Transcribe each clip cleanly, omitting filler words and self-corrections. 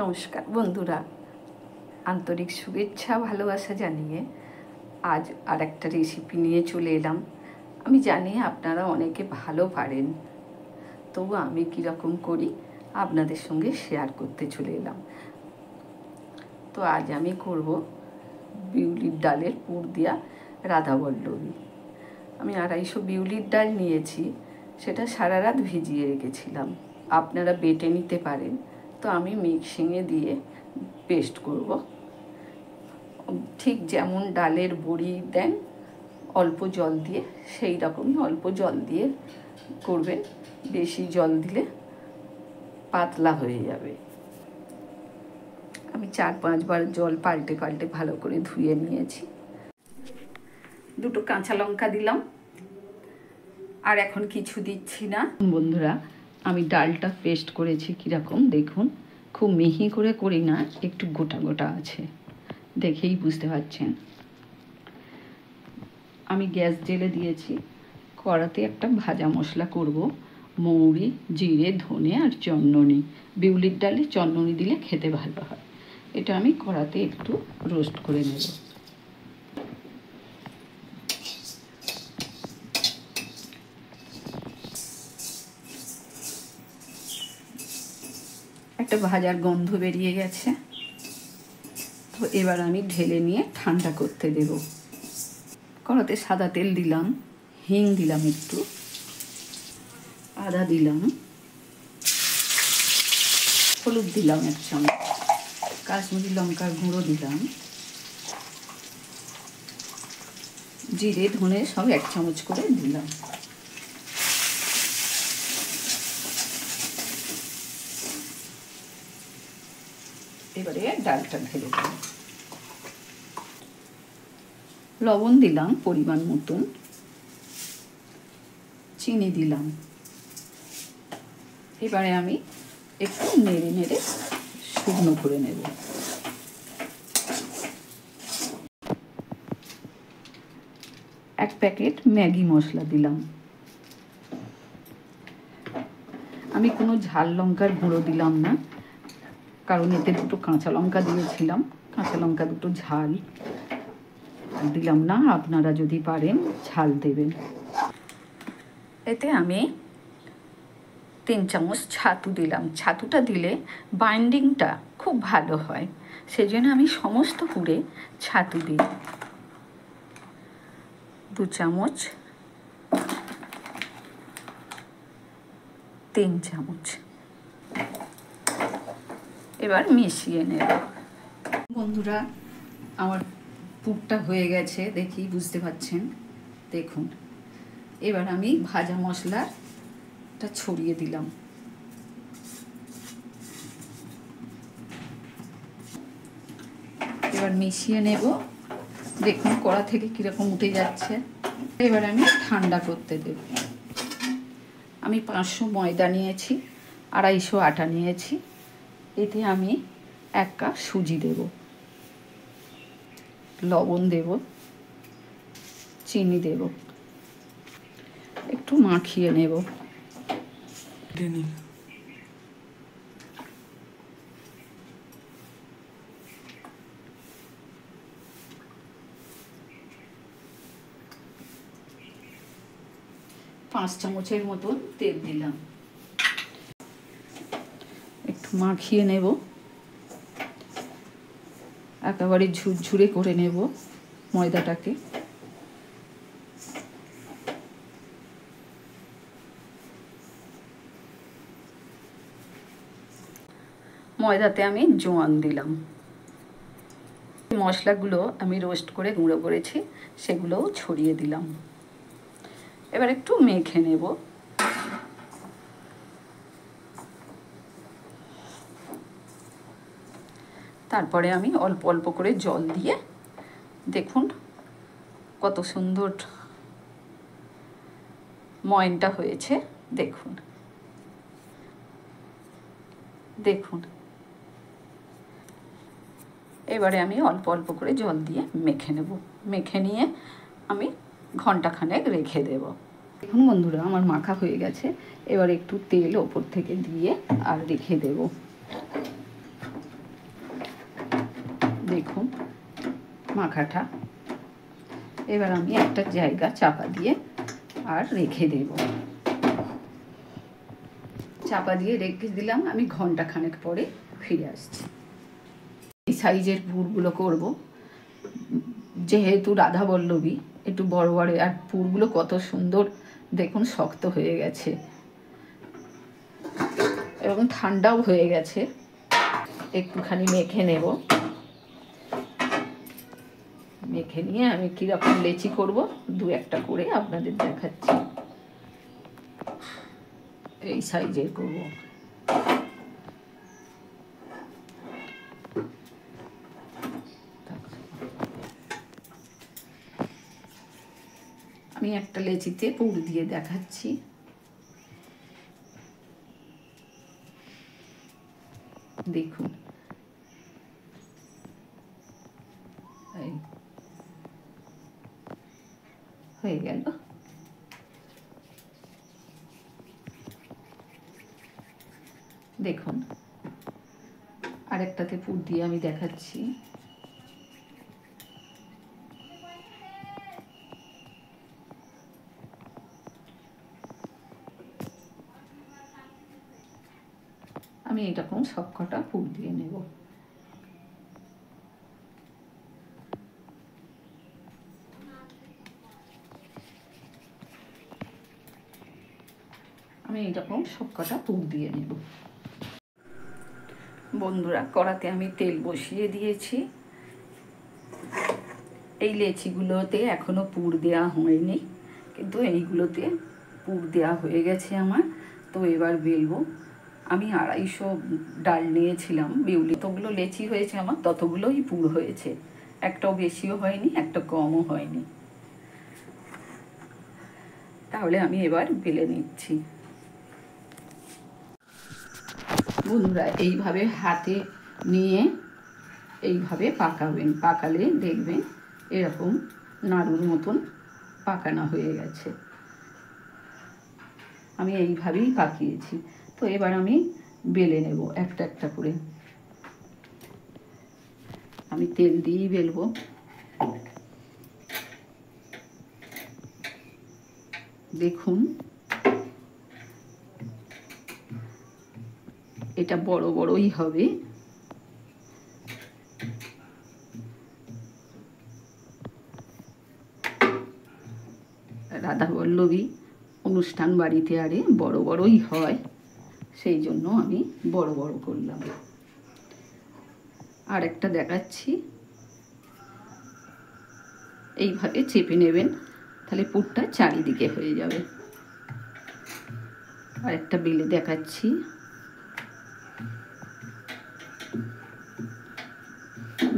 নমস্কার বন্ধুরা, আন্তরিক শুভেচ্ছা ভালোবাসা জানিয়ে আজ আর একটা রেসিপি নিয়ে চলে এলাম। আমি জানি আপনারা অনেকে ভালো পারেন, তবু আমি কীরকম করি আপনাদের সঙ্গে শেয়ার করতে চলে এলাম। তো আজ আমি করব বিউলির ডালের পুর দিয়া রাধাবল্লভী। আমি 250 বিউলির ডাল নিয়েছি, সেটা সারা রাত ভিজিয়ে রেখেছিলাম। আপনারা বেটে নিতে পারেন, তো আমি মিক্সিংয়ে দিয়ে পেস্ট করব। ঠিক যেমন ডালের বড়ি দেন অল্প জল দিয়ে, সেই রকমই অল্প জল দিয়ে করবেন। বেশি জল দিলে পাতলা হয়ে যাবে। আমি 4-5 বার জল পাল্টে পাল্টে ভালো করে ধুয়ে নিয়েছি। 2 কাঁচা লঙ্কা দিলাম, আর এখন কিছু দিচ্ছি না। বন্ধুরা, আমি ডালটা পেস্ট করেছি কীরকম দেখুন, খুব মিহি করে করি না, একটু গোটা গোটা আছে, দেখেই বুঝতে পারছেন। আমি গ্যাস জেলে দিয়েছি, কড়াতে একটা ভাজা মশলা করব। মৌরি, জিরে, ধনে আর চন্দনী। বিউলির ডালে চন্দনী দিলে খেতে ভালো হয়। এটা আমি কড়াতে একটু রোস্ট করে নেব। একটা ভাজার গন্ধ বেরিয়ে গেছে, তো এবার আমি ঢেলে নিয়ে ঠান্ডা করতে দেব। কড়াতে সাদা তেল দিলাম, হিং দিলাম একটু, আদা দিলাম, হলুদ দিলাম 1 চামচ, কাশ্মীরি লঙ্কার গুঁড়ো দিলাম, জিরে ধনে সব 1 চামচ করে দিলাম। এবারে ডালটা ঢেলে দিলাম, লবণ দিলাম পরিমাণ মতন, চিনি দিলাম। এবারে আমি একটু নেড়ে নেড়ে শুকনো করে নেব। এক প্যাকেট ম্যাগি মশলা দিলাম। আমি কোনো ঝাল লঙ্কার গুঁড়ো দিলাম না, কারণ এতে 2 কাঁচা লঙ্কা দিয়েছিলাম, কাঁচা লঙ্কা 2 ঝাল দিলাম না। আপনারা যদি পারেন ঝাল দেবেন। এতে আমি 3 চামচ ছাতু দিলাম। ছাতুটা দিলে বাইন্ডিংটা খুব ভালো হয়, সেজন্য আমি সমস্ত পুরে ছাতু দিই। 2 চামচ, 3 চামচ। এবার মিশিয়ে নেব। বন্ধুরা, আমার পুরটা হয়ে গেছে, দেখি বুঝতে পারছেন। দেখুন, এবার আমি ভাজা মশলাটা ছড়িয়ে দিলাম। এবার মিশিয়ে নেব। দেখুন কড়া থেকে কীরকম উঠে যাচ্ছে। এবার আমি ঠান্ডা করতে দেব। আমি 500 ময়দা নিয়েছি, 250 আটা নিয়েছি। এতে আমি 1 কাপ সুজি দেব, লবণ দেব, চিনি দেব, একটু মাখিয়ে নেব। 5 চামচের মতন তেল দিলাম, একটু মাখিয়ে নেব। একেবারে ঝুরঝুরে করে নেব ময়দাটাকে। ময়দাতে আমি জোয়ান দিলাম। মশলাগুলো আমি রোস্ট করে গুঁড়ো করেছি, সেগুলোও ছড়িয়ে দিলাম। এবার একটু মেখে নেব। তারপরে আমি অল্প অল্প করে জল দিয়ে, দেখুন কত সুন্দর ময়নটা হয়েছে। দেখুন দেখুন এবারে আমি অল্প অল্প করে জল দিয়ে মেখে নেব। মেখে নিয়ে আমি ঘন্টাখানেক রেখে দেব। দেখুন বন্ধুরা, আমার মাখা হয়ে গেছে। এবার একটু তেল ওপর থেকে দিয়ে আর রেখে দেব। দেখুন মাখাটা। এবার আমি একটা জায়গা চাপা দিয়ে আর রেখে দেব। চাপা দিয়ে রেখে দিলাম। আমি ঘন্টাখানেক পরে ফিরে আসছি। এই সাইজের পুরগুলো করব, যেহেতু রাধাবল্লভী একটু বড় বড়। আর পুরগুলো কত সুন্দর দেখুন, শক্ত হয়ে গেছে এবং ঠান্ডাও হয়ে গেছে। একটুখানি মেখে নেব। মেখে নিয়ে আমি কীরকম লেচি করব দু একটা করে আপনাদের দেখাচ্ছি। এই সাইজের করব। আমি একটা লেচিতে পুর দিয়ে দেখাচ্ছি। দেখুন এই হয়ে গেল। দেখুন আরেকটাতে পুর দিয়ে আমি দেখাচ্ছি। আমি এরকম সবকটা পুর দিয়ে নেব। আমি এরকম সবকটা পুর দিয়ে নেব। বন্ধুরা, কড়াতে আমি তেল বসিয়ে দিয়েছি। এই লেচিগুলোতে এখনো পুর দেওয়া হয়নি, কিন্তু এইগুলোতে পুর দেওয়া হয়ে গেছে আমার। তো এবার বেলবো। আমি 250 ডাল নিয়েছিলাম বিউলি। ততগুলো লেচি হয়েছে আমার, ততগুলোই পুর হয়েছে। একটাও বেশিও হয়নি, একটা কমও হয়নি। তাহলে আমি এবার বেলে নিচ্ছি। বন্ধুরা, এইভাবে হাতে নিয়ে এইভাবে পাকাবেন। পাকালে দেখবেন এরকম নাড়ুর মতন পাকানো হয়ে গেছে। আমি এইভাবেই পাকিয়েছি। তো এবার আমি বেলে নেব একটা একটা করে। আমি তেল দিয়েই বেলবো। দেখুন এটা বড় বড়ই হবে। রাধাবল্লভী অনুষ্ঠান বাড়িতে আরে বড় বড়ই হয়, সেই জন্য আমি বড় বড় করলাম। আর একটা দেখাচ্ছি। এইভাবে চেপে নেবেন, তাহলে পুরটা চারিদিকে হয়ে যাবে। আর একটা বেলে দেখাচ্ছি।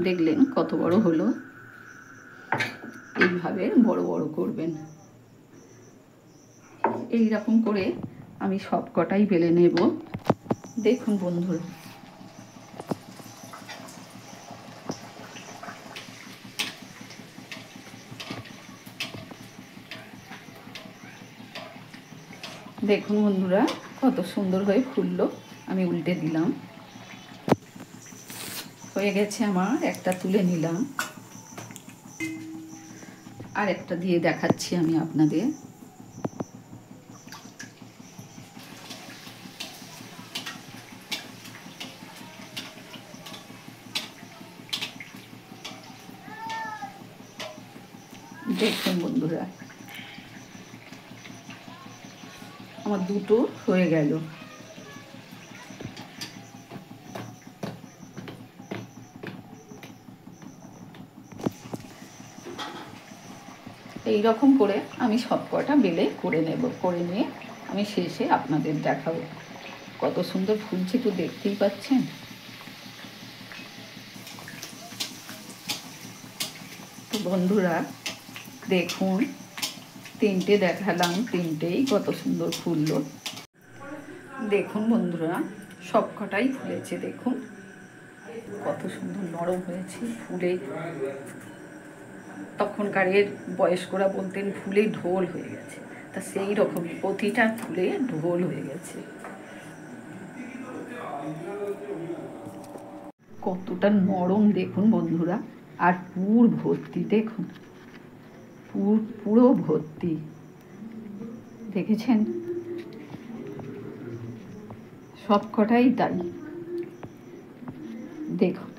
দেখলেন কত বড় হলো। এইভাবে বড় বড় করবেন। এই রকম করে আমি সব কটাই বেলে নেব। দেখুন বন্ধুরা, দেখুন বন্ধুরা কত সুন্দর হয়ে ফুললো। আমি উল্টে দিলাম। হয়ে গেছে আমার। একটা তুলে নিলাম। আর একটা দিয়ে দেখাচ্ছি আমি আপনাদের। দেখুন বন্ধুরা, আমার দুটো হয়ে গেল। এই রকম করে আমি সব কটা বেলে করে নেব। করে নিয়ে আমি শেষে আপনাদের দেখাবো। কত সুন্দর ফুলছে, তো দেখতেই পাচ্ছেন। তো বন্ধুরা দেখুন, তিনটে দেখালাম, তিনটেই কত সুন্দর ফুললো। দেখুন বন্ধুরা, সব কটাই ফুলেছে। দেখুন কত সুন্দর নরম হয়েছে ফুলে। তখনকারের বয়স্করা বলতেন ফুলে ঢোল হয়ে গেছে। তা সেই রকমই প্রতিটা ফুলে ঢোল হয়ে গেছে। কতটা নরম দেখুন বন্ধুরা, আর পুর ভর্তি দেখুন, পুরো ভর্তি, দেখেছেন? সব কটাই তাই, দেখুন।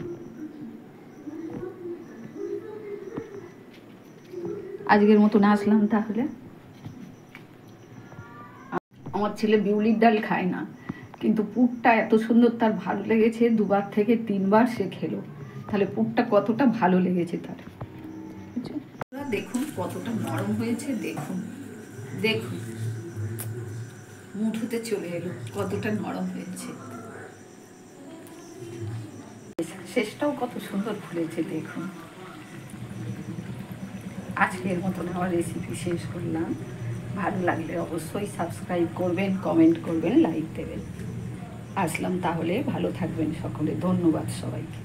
আজকের মতন আসলাম তাহলে। আমার ছেলে বিউলির ডাল খায় না, কিন্তু পুরটা এত সুন্দর তার ভালো লেগেছে, 2বার থেকে 3বার সে খেলো। তাহলে পুরটা কতটা ভালো লেগেছে তার, দেখুন কতটা নরম হয়েছে, দেখুন দেখুন, মুঠোতে চলে এলো, কতটা নরম হয়েছে। শেষটাও কত সুন্দর ফুলেছে দেখুন। আজকের মতন আমার রেসিপি শেষ করলাম। ভালো লাগলে অবশ্যই সাবস্ক্রাইব করবেন, কমেন্ট করবেন, লাইক দেবেন। আসলাম তাহলে, ভালো থাকবেন সকলে। ধন্যবাদ সবাইকে।